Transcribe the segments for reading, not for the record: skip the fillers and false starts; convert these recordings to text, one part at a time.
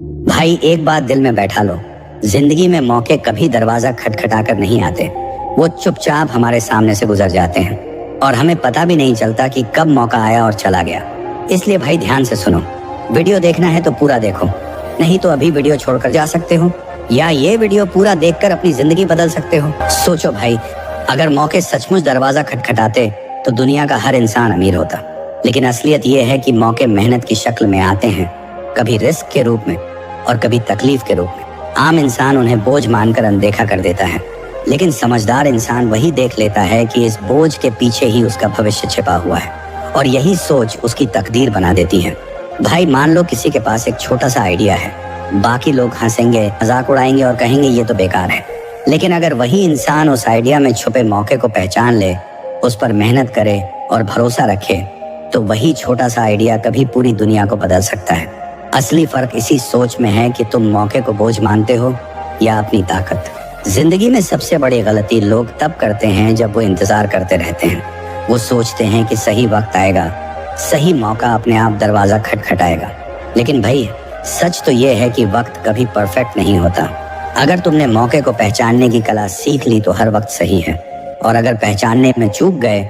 भाई एक बात दिल में बैठा लो, जिंदगी में मौके कभी दरवाजा खटखटा कर नहीं आते। वो चुपचाप हमारे सामने से गुजर जाते हैं और हमें पता भी नहीं चलता कि कब मौका आया और चला गया। इसलिए भाई ध्यान से सुनो, वीडियो देखना है तो पूरा देखो, नहीं तो अभी वीडियो छोड़कर जा सकते हो या ये वीडियो पूरा देखकर अपनी जिंदगी बदल सकते हो। सोचो भाई, अगर मौके सचमुच दरवाजा खटखटाते तो दुनिया का हर इंसान अमीर होता, लेकिन असलियत ये है कि मौके मेहनत की शक्ल में आते हैं, कभी रिस्क के रूप में और कभी तकलीफ के रूप में। आम इंसान उन्हें बोझ मानकर अनदेखा कर देता है, लेकिन समझदार इंसान वही देख लेता है कि इस बोझ के पीछे ही उसका भविष्य छिपा हुआ है और यही सोच उसकी तकदीर बना देती है। भाई मान लो किसी के पास एक छोटा सा आइडिया है, बाकी लोग हंसेंगे, मजाक उड़ाएंगे और कहेंगे ये तो बेकार है, लेकिन अगर वही इंसान उस आइडिया में छुपे मौके को पहचान ले, उस पर मेहनत करे और भरोसा रखे, तो वही छोटा सा आइडिया कभी पूरी दुनिया को बदल सकता है। असली फर्क इसी सोच में है कि तुम मौके को बोझ मानते हो या अपनी ताकत। जिंदगी में सबसे बड़ी गलती लोग तब करते हैं जब वो इंतजार करते रहते हैं। वो सोचते हैं कि सही वक्त आएगा, सही मौका अपने आप दरवाजा खटखटाएगा, लेकिन भाई सच तो ये है कि वक्त कभी परफेक्ट नहीं होता। अगर तुमने मौके को पहचानने की कला सीख ली तो हर वक्त सही है, और अगर पहचानने में चूक गए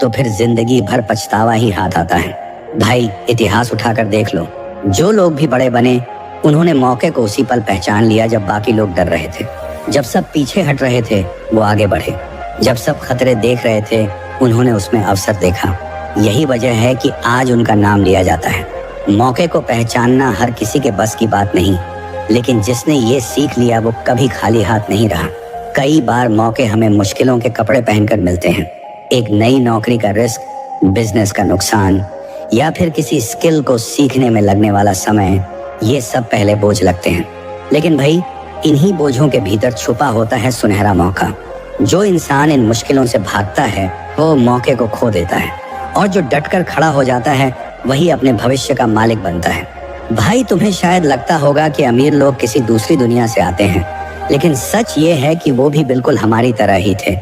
तो फिर जिंदगी भर पछतावा ही हाथ आता है। भाई इतिहास उठाकर देख लो, जो लोग भी बड़े बने उन्होंने मौके को उसी पल पहचान लिया जब बाकी लोग डर रहे थे। जब सब पीछे हट रहे थे वो आगे बढ़े, जब सब खतरे देख रहे थे उन्होंने उसमें अवसर देखा। यही वजह है कि आज उनका नाम लिया जाता है। मौके को पहचानना हर किसी के बस की बात नहीं, लेकिन जिसने ये सीख लिया वो कभी खाली हाथ नहीं रहा। कई बार मौके हमें मुश्किलों के कपड़े पहनकर मिलते हैं। एक नई नौकरी का रिस्क, बिजनेस का नुकसान या फिर किसी स्किल को सीखने में लगने वाला समय, ये सब पहले बोझ लगते हैं, लेकिन भाई इन्हीं बोझों के भीतर छुपा होता है सुनहरा मौका। जो इंसान इन मुश्किलों से भागता है वो मौके को खो देता है, और जो डटकर खड़ा हो जाता है वही अपने भविष्य का मालिक बनता है। भाई तुम्हें शायद लगता होगा कि अमीर लोग किसी दूसरी दुनिया से आते हैं, लेकिन सच ये है कि वो भी बिल्कुल हमारी तरह ही थे।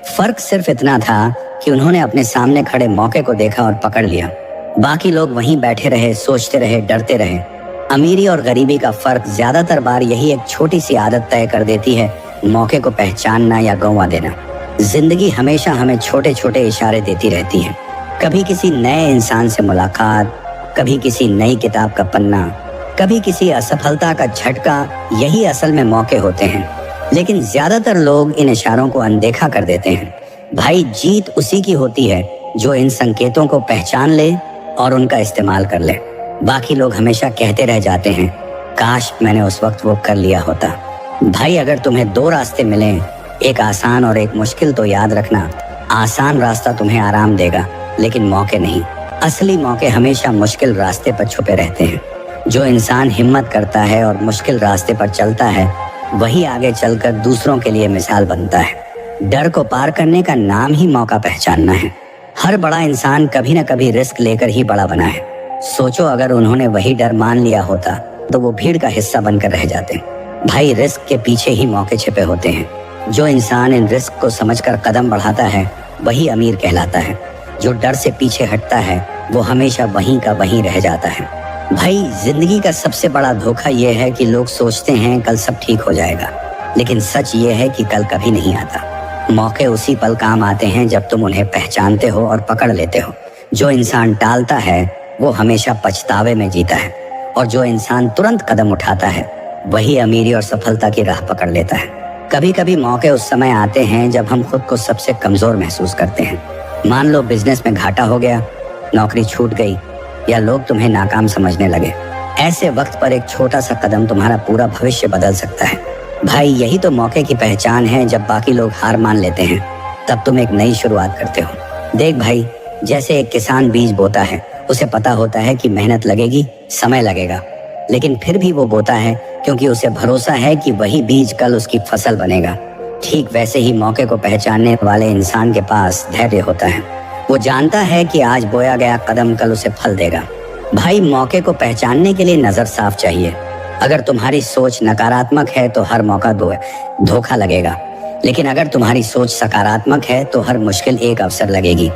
फर्क सिर्फ इतना था कि उन्होंने अपने सामने खड़े मौके को देखा और पकड़ लिया। बाकी लोग वहीं बैठे रहे, सोचते रहे, डरते रहे। अमीरी और गरीबी का फर्क ज्यादातर बार यही एक छोटी सी आदत तय कर देती है, मौके को पहचानना या गंवा देना। जिंदगी हमेशा हमें छोटे छोटे इशारे देती रहती है, कभी किसी नए इंसान से मुलाकात, कभी किसी नई किताब का पन्ना, कभी किसी असफलता का झटका। यही असल में मौके होते हैं, लेकिन ज्यादातर लोग इन इशारों को अनदेखा कर देते हैं। भाई जीत उसी की होती है जो इन संकेतों को पहचान ले और उनका इस्तेमाल कर ले। बाकी लोग हमेशा कहते रह जाते हैं, काश मैंने उस वक्त वो कर लिया होता। भाई अगर तुम्हें दो रास्ते मिलें, एक आसान और एक मुश्किल, तो याद रखना आसान रास्ता तुम्हें आराम देगा, लेकिन मौके नहीं। असली मौके हमेशा मुश्किल रास्ते पर छुपे रहते हैं। जो इंसान हिम्मत करता है और मुश्किल रास्ते पर चलता है वही आगे चलकर दूसरों के लिए मिसाल बनता है। डर को पार करने का नाम ही मौका पहचानना है। हर बड़ा इंसान कभी न कभी रिस्क लेकर ही बड़ा बना है। सोचो अगर उन्होंने वही डर मान लिया होता तो वो भीड़ का हिस्सा बनकर रह जाते। भाई रिस्क के पीछे ही मौके छिपे होते हैं। जो इंसान इन रिस्क को समझकर कदम बढ़ाता है वही अमीर कहलाता है। जो डर से पीछे हटता है वो हमेशा वहीं का वहीं रह जाता है। भाई जिंदगी का सबसे बड़ा धोखा ये है कि लोग सोचते हैं कल सब ठीक हो जाएगा, लेकिन सच ये है कि कल कभी नहीं आता। मौके उसी पल काम आते हैं जब तुम उन्हें पहचानते हो और पकड़ लेते हो। जो इंसान टालता है वो हमेशा पछतावे में जीता है, और जो इंसान तुरंत कदम उठाता है वही अमीरी और सफलता की राह पकड़ लेता है। कभी कभी मौके उस समय आते हैं जब हम खुद को सबसे कमजोर महसूस करते हैं। मान लो बिजनेस में घाटा हो गया, नौकरी छूट गई या लोग तुम्हें नाकाम समझने लगे। ऐसे वक्त पर एक छोटा सा कदम तुम्हारा पूरा भविष्य बदल सकता है। भाई यही तो मौके की पहचान है। जब बाकी लोग हार मान लेते हैं तब तुम एक नई शुरुआत करते हो। देख भाई, जैसे एक किसान बीज बोता है, उसे पता होता है कि मेहनत लगेगी, समय लगेगा, लेकिन फिर भी वो बोता है क्योंकि उसे भरोसा है कि वही बीज कल उसकी फसल बनेगा। ठीक वैसे ही मौके को पहचानने वाले इंसान के पास धैर्य होता है। वो जानता है कि आज बोया गया कदम कल उसे फल देगा। भाई मौके को पहचानने के लिए नजर साफ चाहिए। अगर तुम्हारी सोच नकारात्मक है तो हर मौका धोखा लगेगा, लेकिन अगर तुम्हारी सोच सकारात्मक है तो हर मुश्किल एक अवसर लगेगी।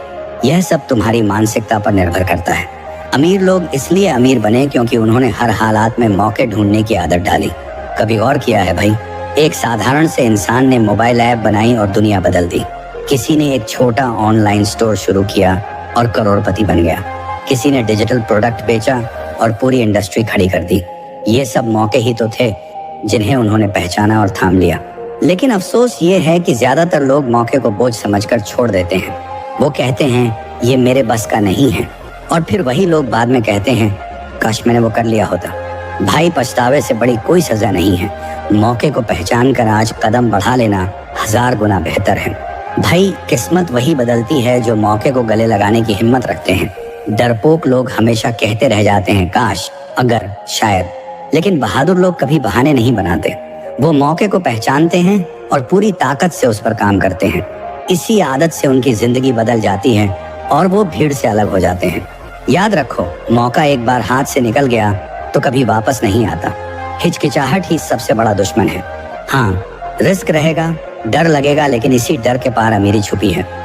यह सब तुम्हारी मानसिकता पर निर्भर करता है। अमीर लोग इसलिए अमीर बने क्योंकि उन्होंने हर हालात में मौके ढूंढने की आदत डाली। कभी और किया है भाई? एक साधारण से इंसान ने मोबाइल ऐप बनाई और दुनिया बदल दी। किसी ने एक छोटा ऑनलाइन स्टोर शुरू किया और करोड़पति बन गया। किसी ने डिजिटल प्रोडक्ट बेचा और पूरी इंडस्ट्री खड़ी कर दी। ये सब मौके ही तो थे जिन्हें उन्होंने पहचाना और थाम लिया। लेकिन अफसोस ये है कि ज्यादातर लोग मौके को बोझ समझकर छोड़ देते हैं। वो कहते हैं ये मेरे बस का नहीं है, और फिर वही लोग बाद में कहते हैं काश मैंने वो कर लिया होता। भाई, पछतावे से बड़ी कोई सजा नहीं है। मौके को पहचान कर आज कदम बढ़ा लेना 1000 गुना बेहतर है। भाई, किस्मत वही बदलती है जो मौके को गले लगाने की हिम्मत रखते हैं। डरपोक लोग हमेशा कहते रह जाते हैं काश, अगर, शायद, लेकिन बहादुर लोग कभी बहाने नहीं बनाते। वो मौके को पहचानते हैं और पूरी ताकत से उस पर काम करते हैं। इसी आदत से उनकी जिंदगी बदल जाती है और वो भीड़ से अलग हो जाते हैं। याद रखो, मौका एक बार हाथ से निकल गया तो कभी वापस नहीं आता। हिचकिचाहट ही सबसे बड़ा दुश्मन है। हाँ, रिस्क रहेगा, डर लगेगा, लेकिन इसी डर के पार अमीरी छुपी है।